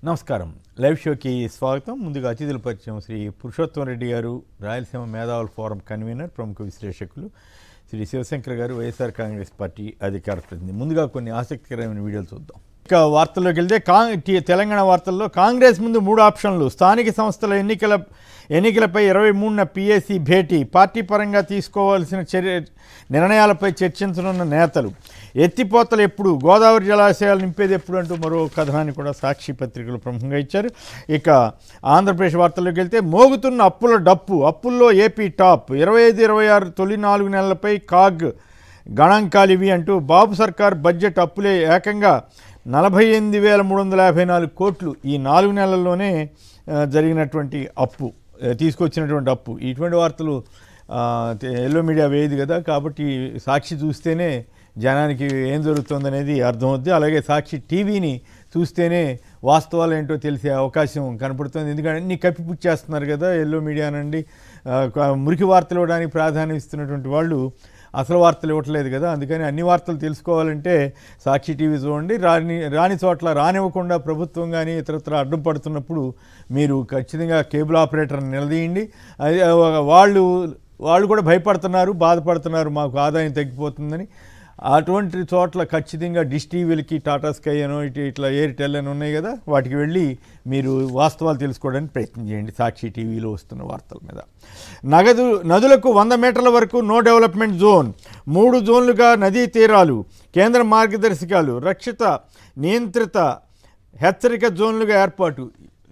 నమస్కారం లైవ్ షోకి స్వాగతం. ముందుగా అతిథుల పరిచయం శ్రీ పురుషోత్తమ రెడ్డి గారు, రాయలసీమ మేధావుల ఫోరం కన్వీనర్, ప్రముఖ విశ్లేషకులు, శ్రీ శివశంకర్ గారు, వైఎస్ఆర్ కాంగ్రెస్ పార్టీ అధికార ప్రతినిధి. ముందుగా కొన్ని ఆసక్తికరమైన వీడియోలు చూద్దాం. ఇక వార్తల్లోకి వెళ్తే తెలంగాణ వార్తల్లో కాంగ్రెస్ ముందు 3 ఆప్షన్లు. స్థానిక సంస్థల ఎన్నికలపై 23న పిఏసీ భేటీ. పార్టీ పరంగా తీసుకోవాల్సిన నిర్ణయాలపై చర్చించనున్న నేతలు. ఎత్తిపోతలు ఎప్పుడు, గోదావరి జలాశయాలు నింపేది ఎప్పుడు అంటూ మరో కథనాన్ని కూడా సాక్షి పత్రికలు ప్రముఖంగా ఇచ్చారు. ఇక ఆంధ్రప్రదేశ్ వార్తల్లోకి వెళ్తే మోగుతున్న అప్పుల డప్పు. అప్పుల్లో ఏపీ టాప్. 25-26 తొలి 4 నెలలపై కాగ్ గణాంకాలు ఇవి అంటూ బాబు సర్కార్ బడ్జెట్ అప్పులే ఏకంగా 48,354 కోట్లు ఈ 4 నెలల్లోనే జరిగినటువంటి అప్పు, తీసుకొచ్చినటువంటి అప్పు. ఇటువంటి వార్తలు ఎల్లో మీడియా వేయదు కదా, కాబట్టి సాక్షి చూస్తేనే జనానికి ఏం జరుగుతుందనేది అర్థమవుద్ది. అలాగే సాక్షి టీవీని చూస్తేనే వాస్తవాలు ఏంటో తెలిసే అవకాశం కనపడుతుంది. ఎందుకంటే అన్ని కప్పిపుచ్చేస్తున్నారు కదా ఎల్లో మీడియా నుండి. మురికి వార్తలు ఇవ్వడానికి ప్రాధాన్యం ఇస్తున్నటువంటి వాళ్ళు అసలు వార్తలు ఇవ్వట్లేదు కదా. అందుకని అన్ని వార్తలు తెలుసుకోవాలంటే సాక్షి టీవీ చూడండి. రాని చోట్ల రానివ్వకుండా ప్రభుత్వం కానీ ఇతరత్ర అడ్డం పడుతున్నప్పుడు మీరు ఖచ్చితంగా కేబుల్ ఆపరేటర్ని నిలదీయండి. వాళ్ళు కూడా భయపడుతున్నారు, బాధపడుతున్నారు, మాకు ఆదాయం తగ్గిపోతుందని. అటువంటి చోట్ల ఖచ్చితంగా డిష్ టీవీలకి, టాటా స్కై అనో ఇట్లా ఎయిర్టెల్ అని ఉన్నాయి కదా, వాటికి వెళ్ళి మీరు వాస్తవాలు తెలుసుకోవడానికి ప్రయత్నం చేయండి. సాక్షి టీవీలో వస్తున్న వార్తల మీద. నదులకు 100 మీటర్ల వరకు నో డెవలప్మెంట్ జోన్. 3 జోన్లుగా నదీ తీరాలు. కేంద్ర మార్గదర్శకాలు. రక్షిత, నియంత్రిత, హెచ్చరిక జోన్లుగా ఏర్పాటు.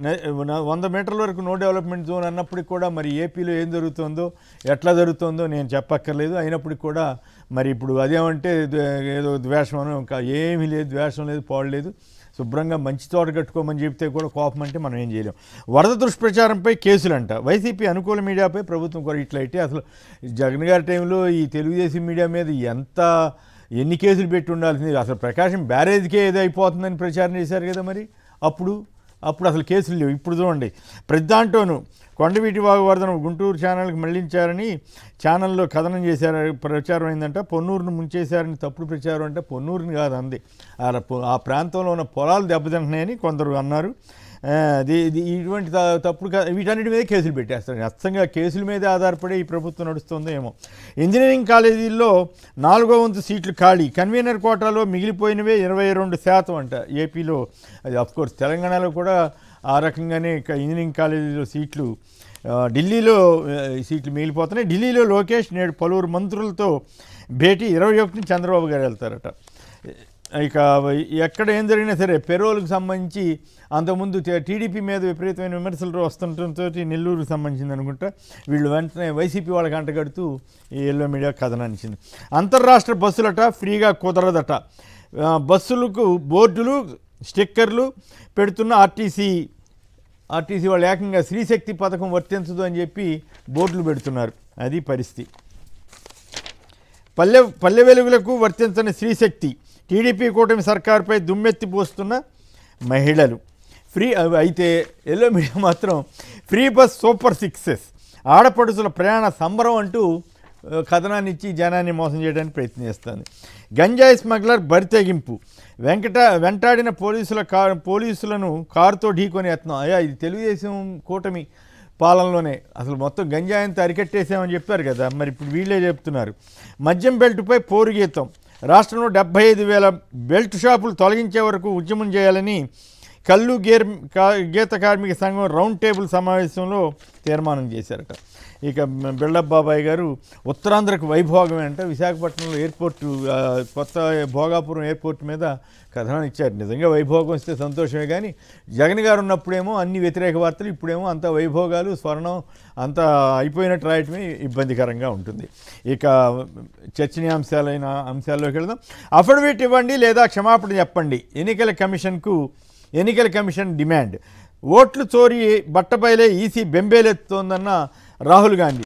100 మీటర్ల వరకు నో డెవలప్మెంట్ జోన్ అన్నప్పటికి కూడా మరి ఏపీలో ఏం జరుగుతుందో, ఎట్లా జరుగుతుందో నేను చెప్పక్కర్లేదు. అయినప్పటికీ కూడా మరి ఇప్పుడు అదేమంటే ఏదో ద్వేషం ఇంకా ఏమీ లేదు, ద్వేషం లేదు, పాడలేదు. శుభ్రంగా మంచి తోట కట్టుకోమని చెప్తే కూడా కోపం అంటే మనం ఏం చేయలేం. వరద దుష్ప్రచారంపై కేసులంట. వైసీపీ అనుకూల మీడియాపై ప్రభుత్వం కూడా ఇట్లా అయితే అసలు జగన్ గారి టైంలో ఈ తెలుగుదేశం మీడియా మీద ఎన్ని కేసులు పెట్టి ఉండాల్సింది. అసలు ప్రకాశం బ్యారేజ్కే ఏదో అయిపోతుందని ప్రచారం చేశారు కదా, మరి అప్పుడు అసలు కేసులు లేవు. ఇప్పుడు చూడండి, ప్రతి దాంట్లోనూ కొండవీటి వాగు వరదను గుంటూరు ఛానల్కి మళ్లించారని ఛానల్లో కథనం చేశారు, ప్రచారం అయిందంట. పొన్నూరును ముంచేశారని తప్పుడు ప్రచారం అంటే పొన్నూరుని కాదు అంది, ఆ ప్రాంతంలో ఉన్న పొలాలు దెబ్బతింటున్నాయని కొందరు అన్నారు. ఇటువంటి తప్పుడు వీటన్నిటి మీద కేసులు పెట్టేస్తారు. అచ్చంగా కేసుల మీదే ఆధారపడి ఈ ప్రభుత్వం నడుస్తుందో ఏమో. ఇంజనీరింగ్ కాలేజీల్లో 4వ వంతు సీట్లు ఖాళీ. కన్వీనర్ కోటాలో మిగిలిపోయినవే 22% అంట ఏపీలో. అది అఫ్కోర్స్ తెలంగాణలో కూడా ఆ రకంగానే ఇంజనీరింగ్ కాలేజీలో సీట్లు, ఢిల్లీలో సీట్లు మిగిలిపోతున్నాయి. ఢిల్లీలో లోకేష్ నేడు పలువురు మంత్రులతో భేటీ. 21ని చంద్రబాబు గారు వెళ్తారట. ఇక ఎక్కడ ఏం జరిగినా సరే పెరోల్కి సంబంధించి అంతకుముందు టీడీపీ మీద విపరీతమైన విమర్శలు వస్తుండటంతో నెల్లూరుకు సంబంధించింది అనుకుంటా, వీళ్ళు వెంటనే వైసీపీ వాళ్ళకి అంటగడుతూ ఈ ఎల్లో మీడియా కథనానిచ్చింది. అంతర్రాష్ట్ర బస్సులట ఫ్రీగా కుదరదట. బస్సులకు బోర్డులు, స్టిక్కర్లు పెడుతున్న ఆర్టీసీ వాళ్ళు ఏకంగా శ్రీశక్తి పథకం వర్తించదు అని చెప్పి బోర్డులు పెడుతున్నారు. అది పరిస్థితి. పల్లె వెలుగులకు వర్తించని శ్రీశక్తి. టీడీపీ కూటమి సర్కారుపై దుమ్మెత్తి పోస్తున్న మహిళలు. అయితే ఎల్లో మీడియా మాత్రం ఫ్రీ బస్ సూపర్ సక్సెస్, ఆడపడుచుల ప్రయాణ సంబరం అంటూ కథనాన్ని ఇచ్చి జనాన్ని మోసం చేయడానికి ప్రయత్నం చేస్తుంది. గంజాయి స్మగ్లర్ బరితెగింపు. వెంటాడిన పోలీసులను కారుతో ఢీకొని యత్నం. ఇది తెలుగుదేశం కూటమి పాలనలోనే అసలు మొత్తం గంజాయంతా అరికట్టేసామని చెప్పారు కదా, మరి ఇప్పుడు వీళ్ళే చెప్తున్నారు. మద్యం బెల్టుపై పోరుగీతం. రాష్ట్రంలో 75,000 బెల్ట్ షాపులు తొలగించే వరకు ఉద్యమం చేయాలని కల్లు గీత కార్మిక సంఘం రౌండ్ టేబుల్ సమావేశంలో తీర్మానం చేశారట. ఇక బిల్డప్ బాబాయ్ గారు ఉత్తరాంధ్రకు వైభోగమే అంట. విశాఖపట్నంలో ఎయిర్పోర్టు, కొత్త భోగాపురం ఎయిర్పోర్ట్ మీద కథనాన్ని ఇచ్చారు. నిజంగా వైభోగం ఇస్తే సంతోషమే, కానీ జగన్ గారు ఉన్నప్పుడేమో అన్ని వ్యతిరేక వార్తలు, ఇప్పుడేమో అంత వైభోగాలు, స్వర్ణం అంతా అయిపోయినట్టు రాయటమే ఇబ్బందికరంగా ఉంటుంది. ఇక చర్చనీయాంశాలైన అంశాల్లోకి వెళ్దాం. అఫిడవిట్ ఇవ్వండి లేదా క్షమాపణ చెప్పండి. ఎన్నికల కమిషన్ డిమాండ్. ఓట్లు చోరీ బట్టబయలే ఈసీ బెంబేలెత్తుతోందన్న రాహుల్ గాంధీ.